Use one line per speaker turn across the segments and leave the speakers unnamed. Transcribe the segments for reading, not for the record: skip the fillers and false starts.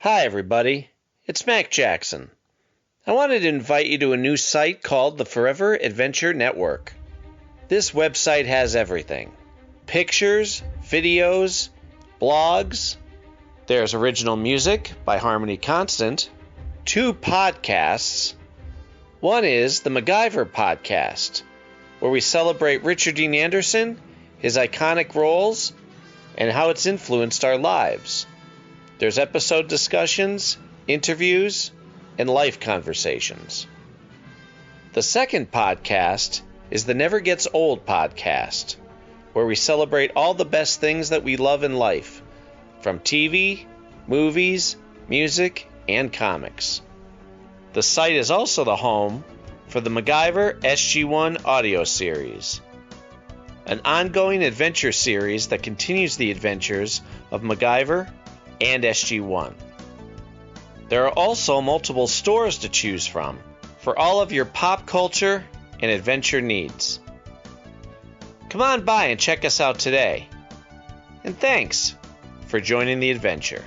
Hi, everybody. It's Mac Jackson. I wanted to invite you to a new site called the Forever Adventure Network. This website has everything. Pictures, videos, blogs. There's original music by Harmony Constant. 2 podcasts. One is the MacGyver podcast, where we celebrate Richard Dean Anderson, his iconic roles, and how it's influenced our lives. There's episode discussions, interviews, and life conversations. The second podcast is the Never Gets Old podcast, where we celebrate all the best things that we love in life, from TV, movies, music, and comics. The site is also the home for the MacGyver SG-1 audio series, an ongoing adventure series that continues the adventures of MacGyver and SG-1. There are also multiple stores to choose from for all of your pop culture and adventure needs. Come on by and check us out today. And thanks for joining the adventure.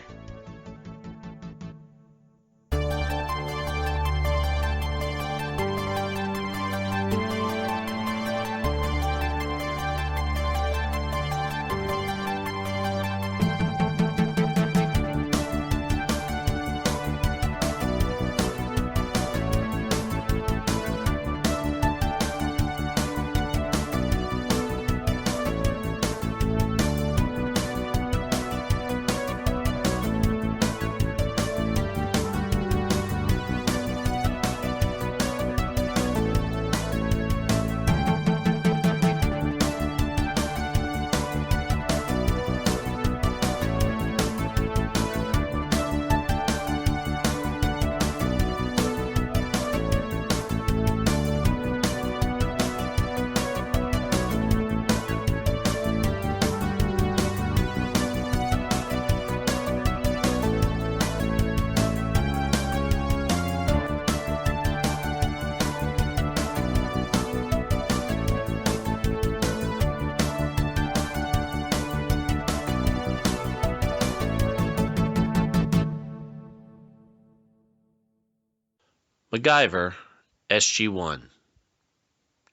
MacGyver, SG-1,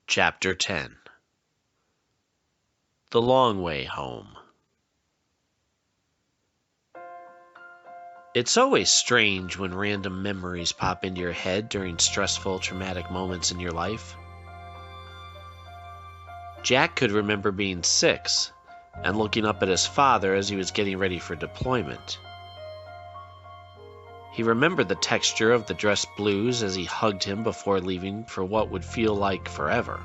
Chapter 10. The Long Way Home. It's always strange when random memories pop into your head during stressful, traumatic moments in your life. Jack could remember being 6 and looking up at his father as he was getting ready for deployment. He remembered the texture of the dress blues as he hugged him before leaving for what would feel like forever.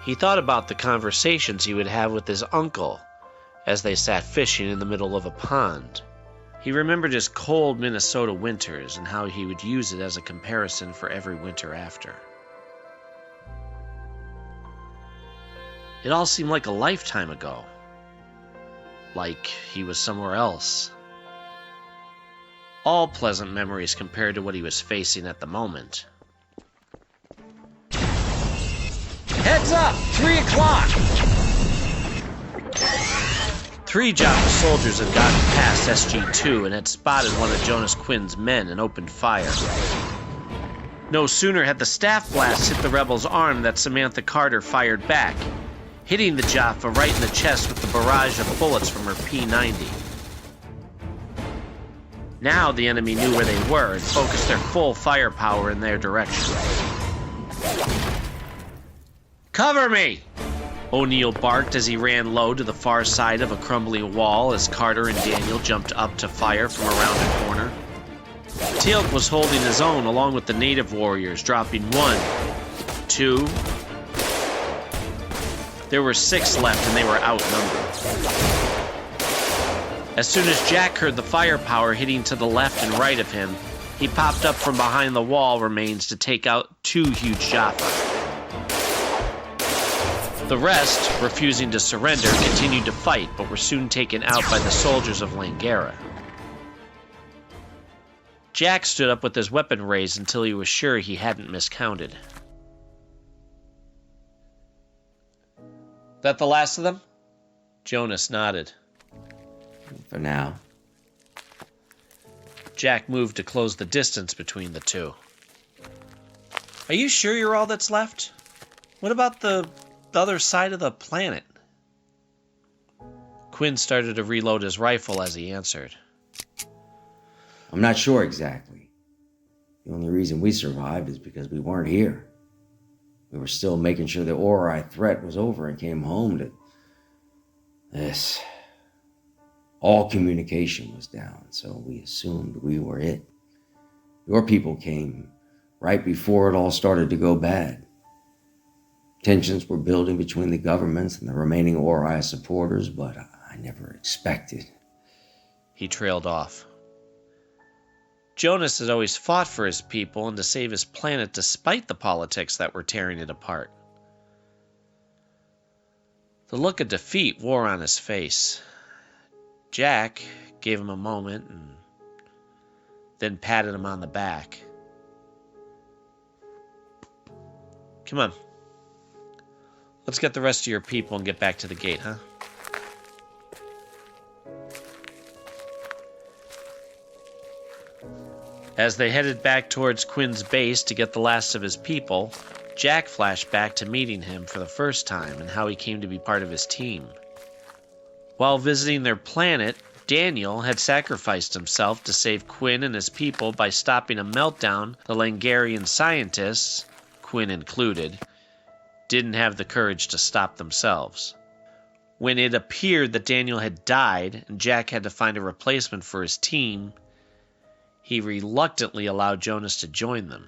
He thought about the conversations he would have with his uncle as they sat fishing in the middle of a pond. He remembered his cold Minnesota winters and how he would use it as a comparison for every winter after. It all seemed like a lifetime ago. Like he was somewhere else. All pleasant memories compared to what he was facing at the moment.
Heads up! 3 o'clock!
3 Jaffa soldiers had gotten past SG-2 and had spotted one of Jonas Quinn's men and opened fire. No sooner had the staff blast hit the rebel's arm that Samantha Carter fired back, hitting the Jaffa right in the chest with the barrage of bullets from her P-90. Now the enemy knew where they were and focused their full firepower in their direction.
Cover me!
O'Neill barked as he ran low to the far side of a crumbling wall as Carter and Daniel jumped up to fire from around a corner. Teal'c was holding his own along with the native warriors, dropping 1, 2... There were 6 left and they were outnumbered. As soon as Jack heard the firepower hitting to the left and right of him, he popped up from behind the wall remains to take out 2 huge Jaffa. The rest, refusing to surrender, continued to fight, but were soon taken out by the soldiers of Langara. Jack stood up with his weapon raised until he was sure he hadn't miscounted.
That the last of them?
Jonas nodded.
For now.
Jack moved to close the distance between the two. Are you sure you're all that's left? What about the other side of the planet? Quinn started to reload his rifle as he answered.
I'm not sure exactly. The only reason we survived is because we weren't here. We were still making sure the Ori threat was over and came home to this. All communication was down, so we assumed we were it. Your people came right before it all started to go bad. Tensions were building between the governments and the remaining Ori supporters, but I never expected.
He trailed off. Jonas had always fought for his people and to save his planet despite the politics that were tearing it apart. The look of defeat wore on his face. Jack gave him a moment and then patted him on the back. Come on. Let's get the rest of your people and get back to the gate, huh? As they headed back towards Quinn's base to get the last of his people, Jack flashed back to meeting him for the first time and how he came to be part of his team. While visiting their planet, Daniel had sacrificed himself to save Quinn and his people by stopping a meltdown the Langarian scientists, Quinn included, didn't have the courage to stop themselves. When it appeared that Daniel had died and Jack had to find a replacement for his team, he reluctantly allowed Jonas to join them.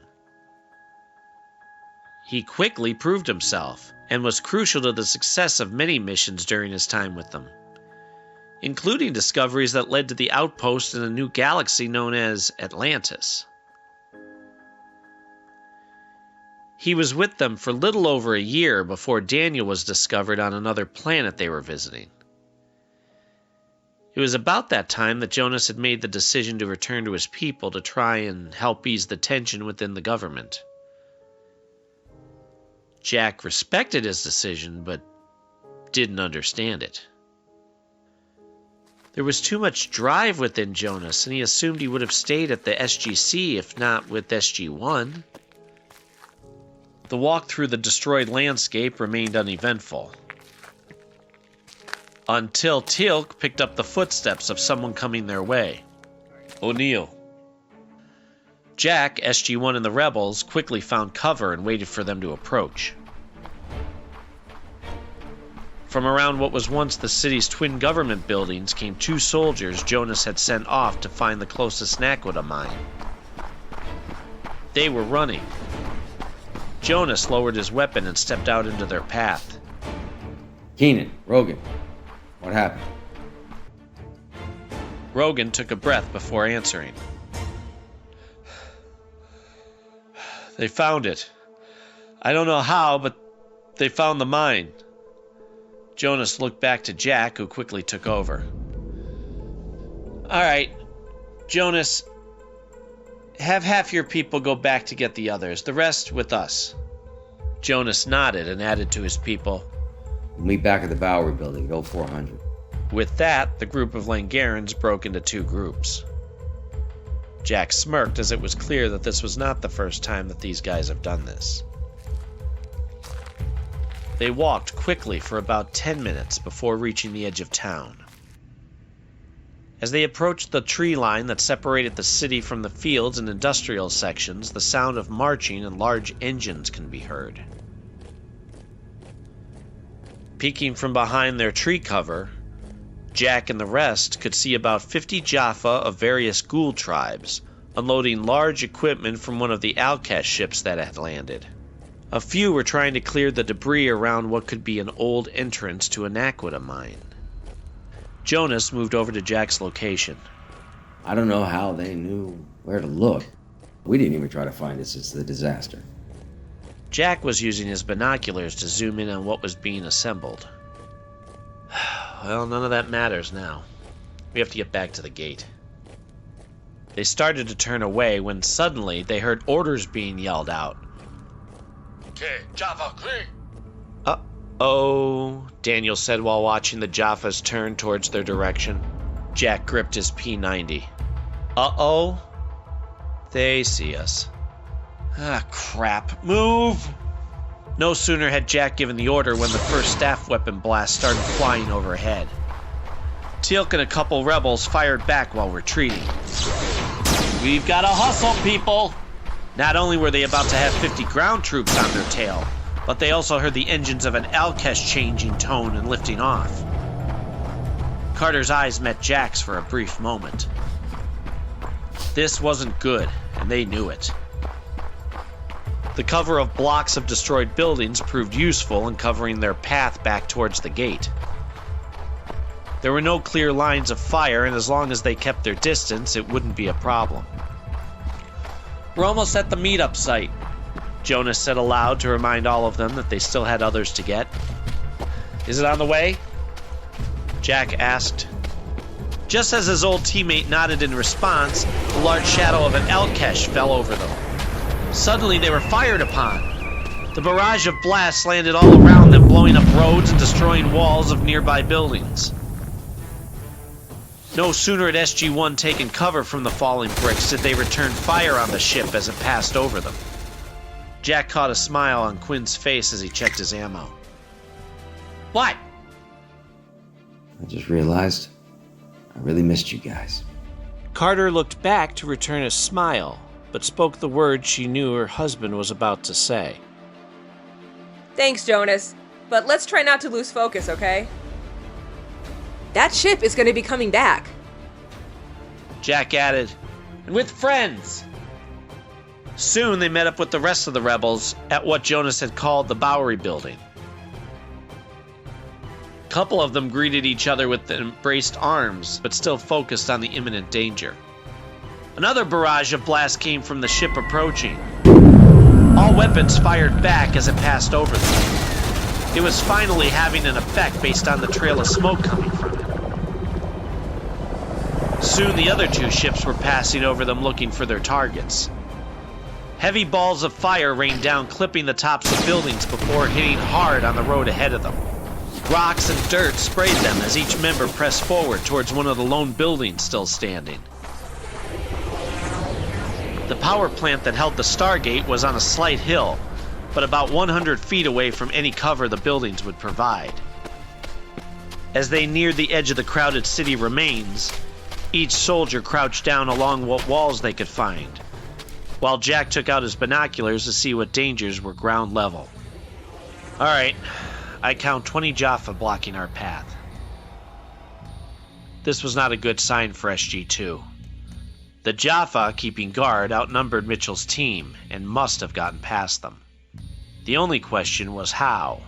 He quickly proved himself and was crucial to the success of many missions during his time with them, including discoveries that led to the outpost in a new galaxy known as Atlantis. He was with them for little over a year before Daniel was discovered on another planet they were visiting. It was about that time that Jonas had made the decision to return to his people to try and help ease the tension within the government. Jack respected his decision, but didn't understand it. There was too much drive within Jonas, and he assumed he would have stayed at the SGC if not with SG-1. The walk through the destroyed landscape remained uneventful, until Teal'c picked up the footsteps of someone coming their way. O'Neill. Jack, SG-1, and the rebels quickly found cover and waited for them to approach. From around what was once the city's twin government buildings came two soldiers Jonas had sent off to find the closest Naquita mine. They were running. Jonas lowered his weapon and stepped out into their path.
Keenan, Rogan, what happened?
Rogan took a breath before answering. They found it. I don't know how, but they found the mine. Jonas looked back to Jack, who quickly took over. All right, Jonas, have half your people go back to get the others, the rest with us. Jonas nodded and added to his people.
We'll meet back at the Bowery building at 0400.
With that, the group of Langarans broke into two groups. Jack smirked as it was clear that this was not the first time that these guys have done this. They walked quickly for about 10 minutes before reaching the edge of town. As they approached the tree line that separated the city from the fields and industrial sections, the sound of marching and large engines can be heard. Peeking from behind their tree cover, Jack and the rest could see about 50 Jaffa of various Goa'uld tribes unloading large equipment from one of the Alcast ships that had landed. A few were trying to clear the debris around what could be an old entrance to a Naquita mine. Jonas moved over to Jack's location.
I don't know how they knew where to look. We didn't even try to find it since the disaster.
Jack was using his binoculars to zoom in on what was being assembled. Well, none of that matters now. We have to get back to the gate. They started to turn away when suddenly they heard orders being yelled out.
Okay, Jaffa, clear.
Uh-oh, Daniel said while watching the Jaffas turn towards their direction. Jack gripped his P90. Uh-oh. They see us. Ah, crap. Move! No sooner had Jack given the order when the first staff weapon blast started flying overhead. Teal'c and a couple rebels fired back while retreating. We've got to hustle, people! Not only were they about to have 50 ground troops on their tail, but they also heard the engines of an Alkesh changing tone and lifting off. Carter's eyes met Jack's for a brief moment. This wasn't good, and they knew it. The cover of blocks of destroyed buildings proved useful in covering their path back towards the gate. There were no clear lines of fire, and as long as they kept their distance, it wouldn't be a problem. We're almost at the meetup site, Jonas said aloud to remind all of them that they still had others to get. Is it on the way? Jack asked. Just as his old teammate nodded in response, the large shadow of an Alkesh fell over them. Suddenly they were fired upon. The barrage of blasts landed all around them, blowing up roads and destroying walls of nearby buildings. No sooner had SG-1 taken cover from the falling bricks did they return fire on the ship as it passed over them. Jack caught a smile on Quinn's face as he checked his ammo. What?
I just realized I really missed you guys.
Carter looked back to return a smile, but spoke the words she knew her husband was about to say.
Thanks, Jonas, but let's try not to lose focus, okay? That ship is going to be coming back.
Jack added, and with friends. Soon they met up with the rest of the rebels at what Jonas had called the Bowery Building. A couple of them greeted each other with embraced arms, but still focused on the imminent danger. Another barrage of blasts came from the ship approaching. All weapons fired back as it passed over them. It was finally having an effect based on the trail of smoke coming from it. Soon the other two ships were passing over them looking for their targets. Heavy balls of fire rained down, clipping the tops of buildings before hitting hard on the road ahead of them. Rocks and dirt sprayed them as each member pressed forward towards one of the lone buildings still standing. The power plant that held the Stargate was on a slight hill, but about 100 feet away from any cover the buildings would provide. As they neared the edge of the crowded city remains, each soldier crouched down along what walls they could find, while Jack took out his binoculars to see what dangers were ground level. All right, I count 20 Jaffa blocking our path. This was not a good sign for SG-2. The Jaffa, keeping guard, outnumbered Mitchell's team and must have gotten past them. The only question was how.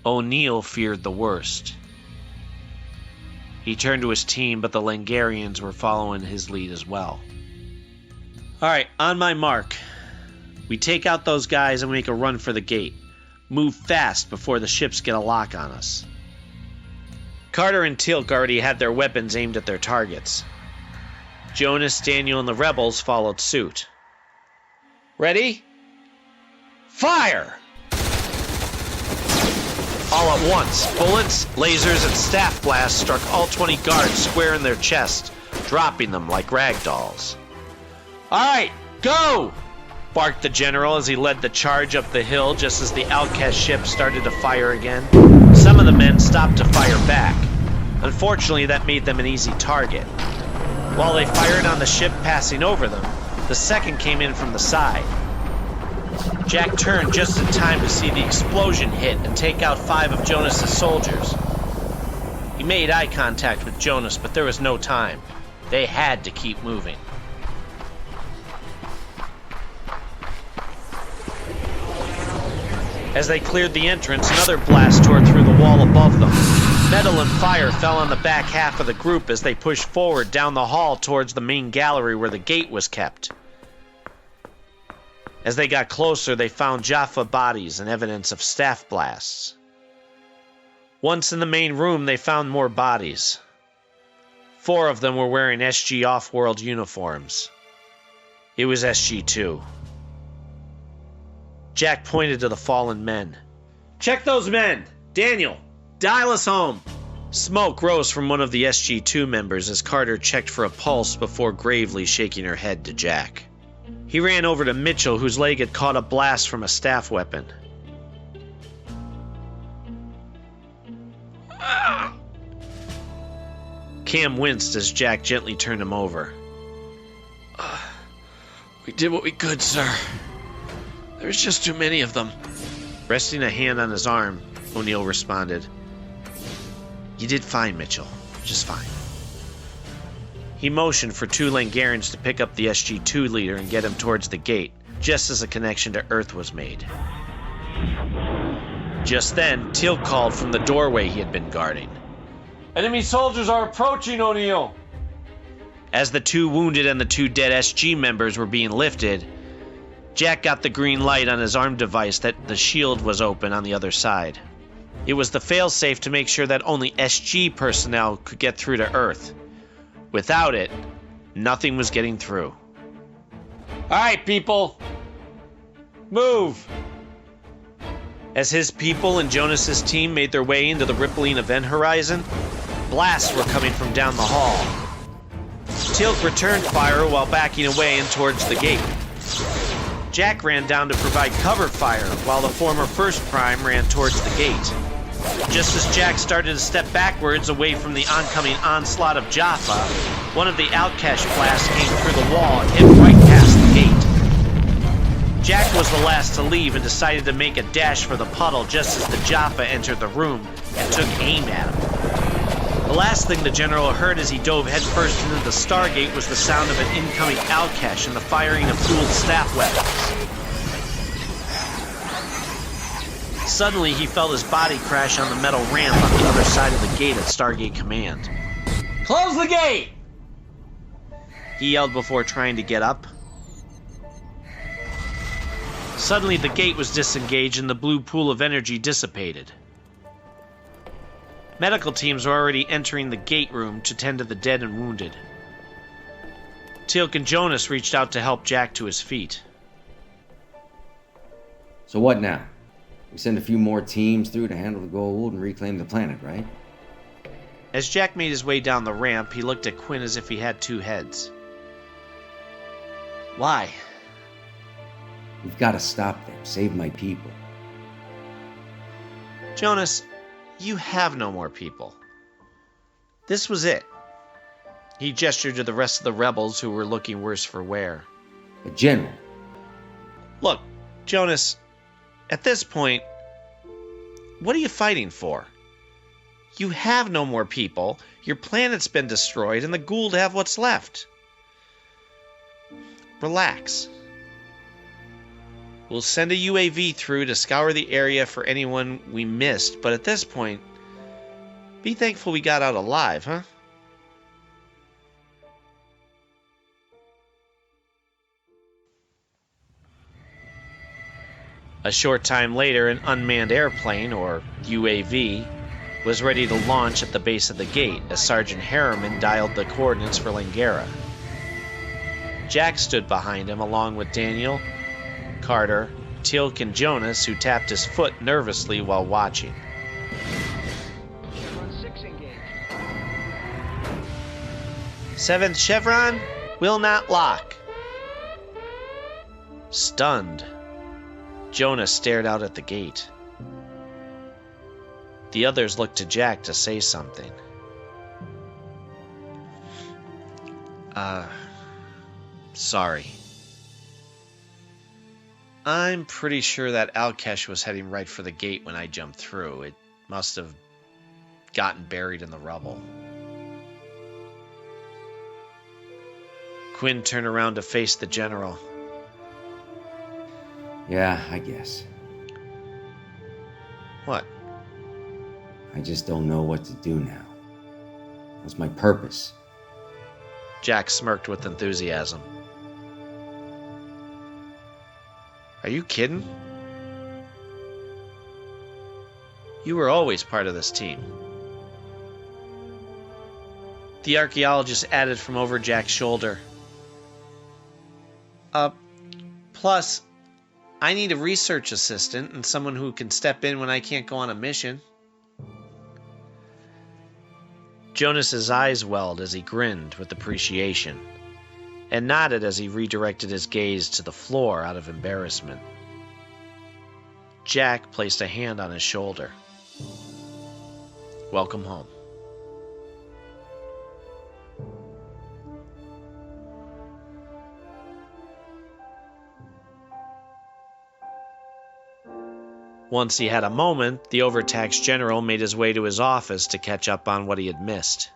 O'Neill feared the worst. He turned to his team, but the Langarians were following his lead as well. All right, on my mark. We take out those guys and make a run for the gate. Move fast before the ships get a lock on us. Carter and Teal'c already had their weapons aimed at their targets. Jonas, Daniel, and the rebels followed suit. Ready? Fire! All at once, bullets, lasers, and staff blasts struck all 20 guards square in their chest, dropping them like rag dolls. All right, go! Barked the general as he led the charge up the hill just as the Alkesh ship started to fire again. Some of the men stopped to fire back. Unfortunately, that made them an easy target. While they fired on the ship passing over them, the second came in from the side. Jack turned just in time to see the explosion hit and take out 5 of Jonas's soldiers. He made eye contact with Jonas, but there was no time. They had to keep moving. As they cleared the entrance, another blast tore through the wall above them. Metal and fire fell on the back half of the group as they pushed forward down the hall towards the main gallery where the gate was kept. As they got closer, they found Jaffa bodies and evidence of staff blasts. Once in the main room, they found more bodies. 4 of them were wearing SG off-world uniforms. It was SG-2. Jack pointed to the fallen men. Check those men! Daniel, dial us home! Smoke rose from one of the SG-2 members as Carter checked for a pulse before gravely shaking her head to Jack. He ran over to Mitchell, whose leg had caught a blast from a staff weapon. Cam winced as Jack gently turned him over.
We did what we could, sir. There's just too many of them.
Resting a hand on his arm, O'Neill responded. You did fine, Mitchell. Just fine. He motioned for 2 Langarans to pick up the SG-2 leader and get him towards the gate, just as a connection to Earth was made. Just then, Teal called from the doorway he had been guarding.
Enemy soldiers are approaching, O'Neill!
As the 2 wounded and the 2 dead SG members were being lifted, Jack got the green light on his arm device that the shield was open on the other side. It was the failsafe to make sure that only SG personnel could get through to Earth. Without it, nothing was getting through.
Alright, people! Move!
As his people and Jonas's team made their way into the rippling event horizon, blasts were coming from down the hall. Teal'c returned fire while backing away and towards the gate. Jack ran down to provide cover fire while the former First Prime ran towards the gate. Just as Jack started to step backwards away from the oncoming onslaught of Jaffa, one of the Outcash blasts came through the wall and hit right past the gate. Jack was the last to leave and decided to make a dash for the puddle just as the Jaffa entered the room and took aim at him. The last thing the General heard as he dove headfirst into the Stargate was the sound of an incoming Outcash and the firing of Goa'uld staff weapons. Suddenly, he felt his body crash on the metal ramp on the other side of the gate at Stargate Command.
Close the gate!
He yelled before trying to get up. Suddenly, the gate was disengaged and the blue pool of energy dissipated. Medical teams were already entering the gate room to tend to the dead and wounded. Teal'c and Jonas reached out to help Jack to his feet.
So what now? We send a few more teams through to handle the Goa'uld and reclaim the planet, right?
As Jack made his way down the ramp, he looked at Quinn as if he had 2 heads. Why?
We've got to stop them, save my people.
Jonas, you have no more people. This was it. He gestured to the rest of the rebels who were looking worse for wear.
But General.
Look, Jonas, at this point, what are you fighting for? You have no more people, your planet's been destroyed, and the Goa'uld have what's left. Relax. We'll send a UAV through to scour the area for anyone we missed, but at this point, be thankful we got out alive, huh? A short time later, an unmanned airplane, or UAV, was ready to launch at the base of the gate as Sergeant Harriman dialed the coordinates for Langara. Jack stood behind him along with Daniel, Carter, Teal'c, and Jonas, who tapped his foot nervously while watching.
Chevron 6 engaged.
7th Chevron will not lock. Stunned, Jonas stared out at the gate. The others looked to Jack to say something. Sorry. I'm pretty sure that Outcash was heading right for the gate when I jumped through. It must have gotten buried in the rubble. Quinn turned around to face the General.
Yeah, I guess.
What?
I just don't know what to do now. What's my purpose?
Jack smirked with enthusiasm. Are you kidding? You were always part of this team. The archaeologist added from over Jack's shoulder. Plus, I need a research assistant and someone who can step in when I can't go on a mission. Jonas's eyes welled as he grinned with appreciation, and nodded as he redirected his gaze to the floor out of embarrassment. Jack placed a hand on his shoulder. Welcome home. Once he had a moment, the overtaxed general made his way to his office to catch up on what he had missed.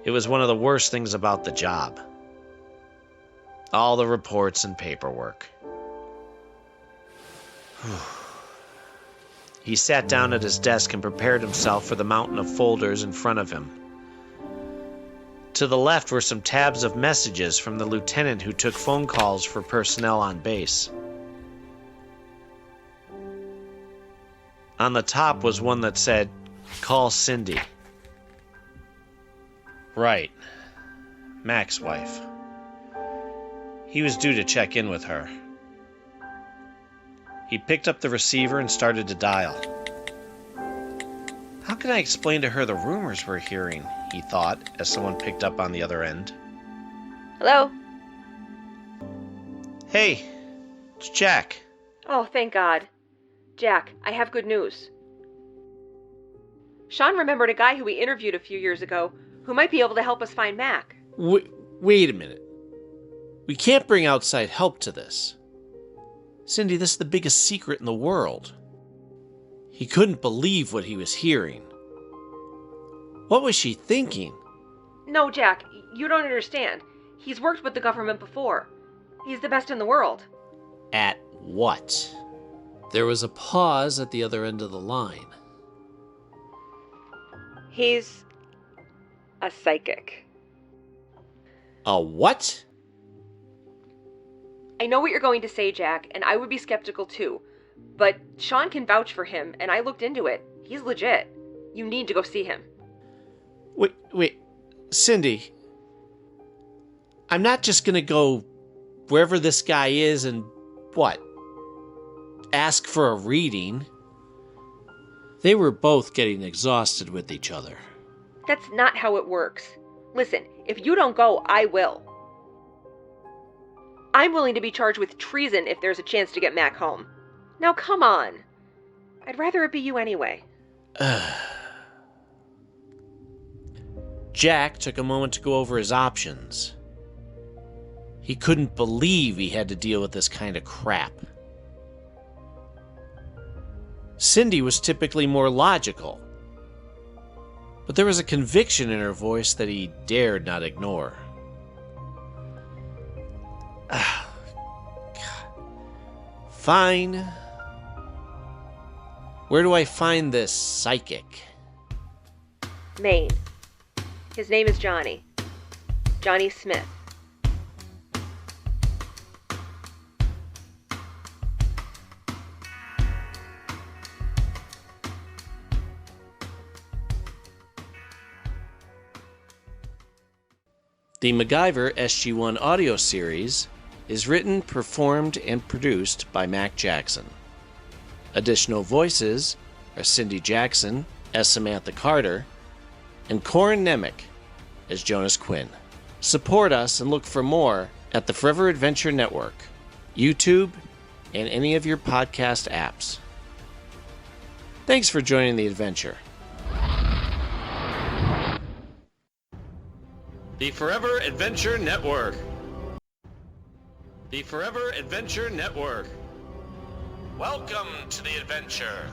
It was one of the worst things about the job. All the reports and paperwork. He sat down at his desk and prepared himself for the mountain of folders in front of him. To the left were some tabs of messages from the lieutenant who took phone calls for personnel on base. On the top was one that said, "Call Cindy." Right. Mac's wife. He was due to check in with her. He picked up the receiver and started to dial. How can I explain to her the rumors we're hearing, he thought, as someone picked up on the other end.
Hello?
Hey, it's Jack.
Oh, thank God. Jack, I have good news. Sean remembered a guy who we interviewed a few years ago who might be able to help us find Mac.
Wait a minute. We can't bring outside help to this. Cindy, this is the biggest secret in the world. He couldn't believe what he was hearing. What was she thinking?
No, Jack, you don't understand. He's worked with the government before. He's the best in the world.
At what? There was a pause at the other end of the line.
He's a psychic.
A what?
I know what you're going to say, Jack, and I would be skeptical too. But Sean can vouch for him, and I looked into it. He's legit. You need to go see him.
Wait, Cindy. I'm not just gonna go wherever this guy is and what? Ask for a reading. They were both getting exhausted with each other.
That's not how it works. Listen, if you don't go, I will. I'm willing to be charged with treason if there's a chance to get Mac home. Now come on. I'd rather it be you anyway.
Jack took a moment to go over his options. He couldn't believe he had to deal with this kind of crap. Cindy was typically more logical, but there was a conviction in her voice that he dared not ignore. Fine. Where do I find this psychic?
Maine. His name is Johnny. Johnny Smith.
The MacGyver SG-1 audio series is written, performed, and produced by Mac Jackson. Additional voices are Cindy Jackson as Samantha Carter and Corin Nemec as Jonas Quinn. Support us and look for more at the Forever Adventure Network, YouTube, and any of your podcast apps. Thanks for joining the adventure. The Forever Adventure Network. The Forever Adventure Network. Welcome to the adventure.